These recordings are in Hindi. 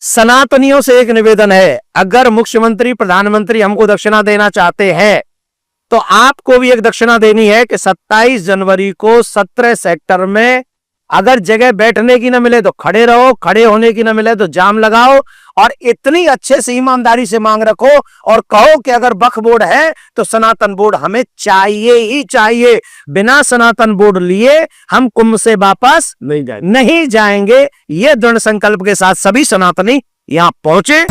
सनातनियों से एक निवेदन है, अगर मुख्यमंत्री प्रधानमंत्री हमको दक्षिणा देना चाहते हैं तो आपको भी एक दक्षिणा देनी है कि 27 जनवरी को 17 सेक्टर में अगर जगह बैठने की ना मिले तो खड़े रहो, खड़े होने की ना मिले तो जाम लगाओ, और इतनी अच्छे से ईमानदारी से मांग रखो और कहो कि अगर वक्फ बोर्ड है तो सनातन बोर्ड हमें चाहिए ही चाहिए। बिना सनातन बोर्ड लिए हम कुंभ से वापस नहीं जाएंगे। ये दृढ़ संकल्प के साथ सभी सनातनी यहां पहुंचे।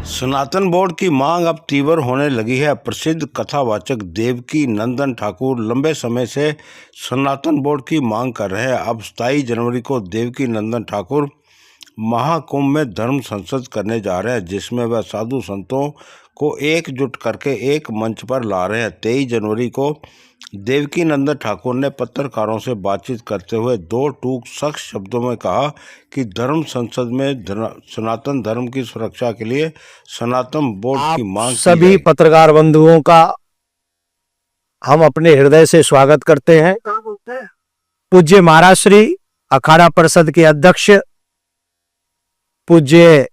सनातन बोर्ड की मांग अब तीव्र होने लगी है। प्रसिद्ध कथावाचक देवकी नंदन ठाकुर लंबे समय से सनातन बोर्ड की मांग कर रहे हैं। अब 27 जनवरी को देवकी नंदन ठाकुर महाकुंभ में धर्म संसद करने जा रहे हैं, जिसमें वह साधु संतों को एकजुट करके एक मंच पर ला रहे हैं। 23 जनवरी को देवकी नंदन ठाकुर ने पत्रकारों से बातचीत करते हुए दो टूक सख्त शब्दों में कहा कि धर्म संसद में सनातन धर्म की सुरक्षा के लिए सनातन बोर्ड की मांग सभी पत्रकार बंधुओं का हम अपने हृदय से स्वागत करते हैं। पूज्य महाराज श्री अखाड़ा परिषद के अध्यक्ष पूज्य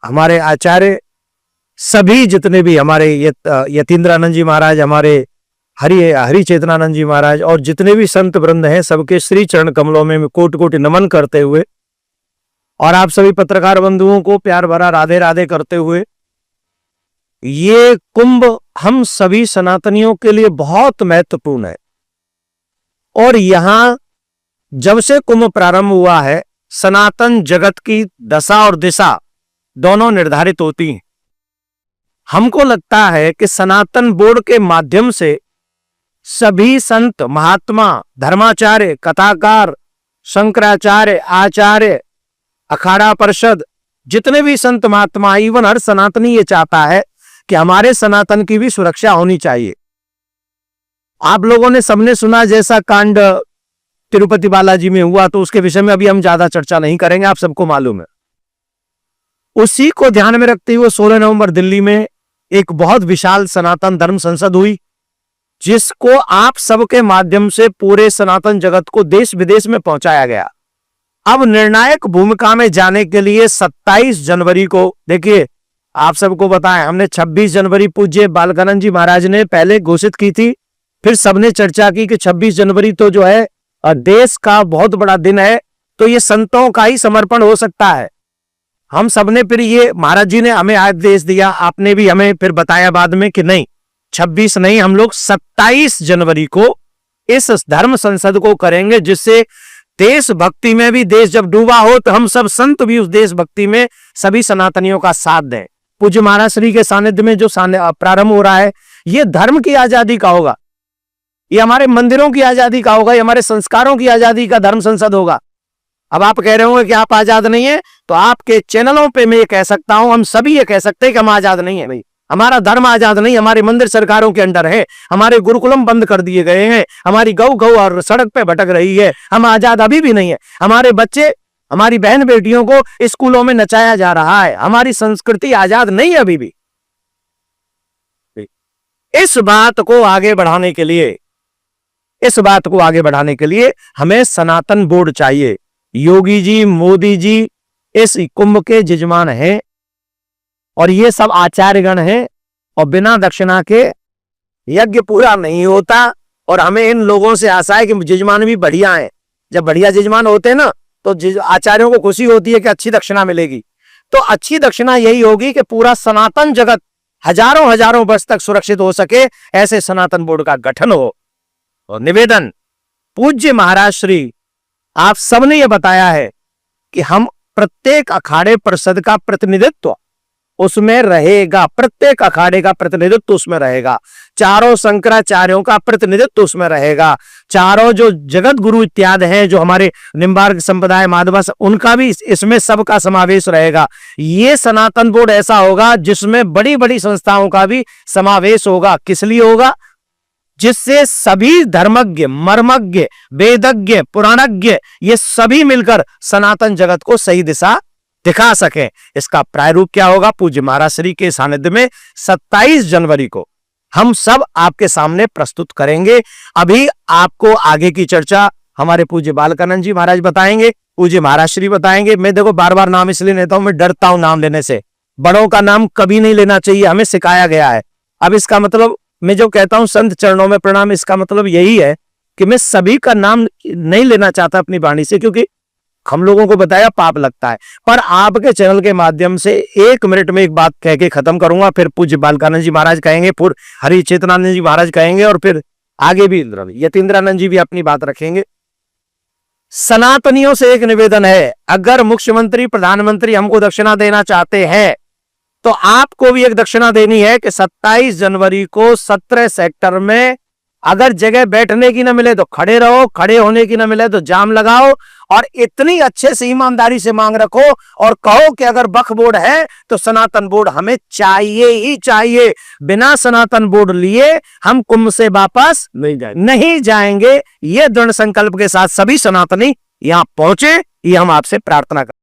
हमारे आचार्य, सभी जितने भी हमारे यतीन्द्रानंद जी महाराज, हमारे हरि चेतनानंद जी महाराज और जितने भी संत वृंद हैं, सबके श्री चरण कमलों में कोटि कोटि नमन करते हुए और आप सभी पत्रकार बंधुओं को प्यार भरा राधे राधे करते हुए, ये कुंभ हम सभी सनातनियों के लिए बहुत महत्वपूर्ण है। और यहां जब से कुंभ प्रारंभ हुआ है, सनातन जगत की दशा और दिशा दोनों निर्धारित होती हैं। हमको लगता है कि सनातन बोर्ड के माध्यम से सभी संत महात्मा, धर्माचार्य, कथाकार, शंकराचार्य, आचार्य, अखाड़ा परिषद, जितने भी संत महात्मा, इवन हर सनातनी ये चाहता है कि हमारे सनातन की भी सुरक्षा होनी चाहिए। आप लोगों ने सबने सुना जैसा कांड तिरुपति बालाजी में हुआ, तो उसके विषय में अभी हम ज्यादा चर्चा नहीं करेंगे, आप सबको मालूम है। उसी को ध्यान में रखते हुए 16 नवंबर दिल्ली में एक बहुत विशाल सनातन धर्म संसद हुई, जिसको आप सबके माध्यम से पूरे सनातन जगत को देश विदेश में पहुंचाया गया। अब निर्णायक भूमिका में जाने के लिए 27 जनवरी को, देखिए आप सबको बताएं, हमने 26 जनवरी पूज्य बालकानंद जी महाराज ने पहले घोषित की थी, फिर सबने चर्चा की कि 26 जनवरी तो जो है देश का बहुत बड़ा दिन है, तो ये संतों का ही समर्पण हो सकता है। हम सबने फिर ये महाराज जी ने हमें आदेश दिया, आपने भी हमें फिर बताया बाद में कि नहीं 26 नहीं, हम लोग 27 जनवरी को इस धर्म संसद को करेंगे, जिससे देशभक्ति में भी, देश जब डूबा हो तो हम सब संत भी उस देशभक्ति में सभी सनातनियों का साथ दें। पूज्य महाराज श्री के सानिध्य में जो प्रारंभ हो रहा है, ये धर्म की आजादी का होगा, ये हमारे मंदिरों की आजादी का होगा, ये हमारे संस्कारों की आजादी का धर्म संसद होगा। अब आप कह रहे होंगे कि आप आजाद नहीं है, तो आपके चैनलों पे मैं ये कह सकता हूं, हम सभी ये कह सकते हैं कि हम आजाद नहीं है। भाई हमारा धर्म आजाद नहीं, हमारे मंदिर सरकारों के अंडर है, हमारे गुरुकुलम बंद कर दिए गए हैं, हमारी गौ और सड़क पे भटक रही है, हम आजाद अभी भी नहीं है। हमारे बच्चे, हमारी बहन बेटियों को स्कूलों में नचाया जा रहा है, हमारी संस्कृति आजाद नहीं है अभी भी। इस बात को आगे बढ़ाने के लिए हमें सनातन बोर्ड चाहिए। योगी जी, मोदी जी इस कुंभ के यजमान हैं और ये सब आचार्यगण हैं, और बिना दक्षिणा के यज्ञ पूरा नहीं होता। और हमें इन लोगों से आशा है कि यजमान भी बढ़िया हैं। जब बढ़िया यजमान होते हैं ना, तो आचार्यों को खुशी होती है कि अच्छी दक्षिणा मिलेगी। तो अच्छी दक्षिणा यही होगी कि पूरा सनातन जगत हजारों वर्ष तक सुरक्षित हो सके, ऐसे सनातन बोर्ड का गठन हो। और निवेदन, पूज्य महाराज श्री आप सबने ये बताया है कि हम प्रत्येक अखाड़े परिषद का प्रतिनिधित्व उसमें रहेगा, प्रत्येक अखाड़े का प्रतिनिधित्व उसमें रहेगा, चारों शंकराचार्यों का प्रतिनिधित्व उसमें रहेगा, चारों जो जगत गुरु इत्यादि हैं, जो हमारे निम्बार्क संप्रदाय, माधवा, उनका भी इसमें सबका समावेश रहेगा। ये सनातन बोर्ड ऐसा होगा जिसमें बड़ी बड़ी संस्थाओं का भी समावेश होगा। किस लिए होगा? जिससे सभी धर्मज्ञ, मर्मज्ञ, वेदज्ञ, पुराणज्ञ ये सभी मिलकर सनातन जगत को सही दिशा दिखा सकें। इसका प्रारूप क्या होगा? पूज्य महाराज श्री के सानिध्य में 27 जनवरी को हम सब आपके सामने प्रस्तुत करेंगे। अभी आपको आगे की चर्चा हमारे पूज्य बालकानंद जी महाराज बताएंगे। पूज्य महाराज श्री बताएंगे। मैं देखो बार बार नाम इसलिए लेता हूं, मैं डरता हूं नाम लेने से। बड़ों का नाम कभी नहीं लेना चाहिए, हमें सिखाया गया है। अब इसका मतलब मैं जो कहता हूं संत चरणों में प्रणाम, इसका मतलब यही है कि मैं सभी का नाम नहीं लेना चाहता अपनी वाणी से, क्योंकि हम लोगों को बताया पाप लगता है। पर आपके चैनल के माध्यम से 1 मिनट में एक बात कह के खत्म करूंगा, फिर पूज्य बालकानंद जी महाराज कहेंगे, फिर हरि चेतनानंद जी महाराज कहेंगे, और फिर आगे भी यतीन्द्रानंद जी भी अपनी बात रखेंगे। सनातनियों से एक निवेदन है, अगर मुख्यमंत्री प्रधानमंत्री हमको दक्षिणा देना चाहते हैं तो आपको भी एक दक्षिणा देनी है कि 27 जनवरी को 17 सेक्टर में अगर जगह बैठने की ना मिले तो खड़े रहो, खड़े होने की ना मिले तो जाम लगाओ, और इतनी अच्छे से ईमानदारी से मांग रखो और कहो कि अगर वक्फ बोर्ड है तो सनातन बोर्ड हमें चाहिए ही चाहिए। बिना सनातन बोर्ड लिए हम कुंभ से वापस नहीं जाएंगे। ये दृढ़ संकल्प के साथ सभी सनातनी यहां पहुंचे, ये हम आपसे प्रार्थना करते हैं।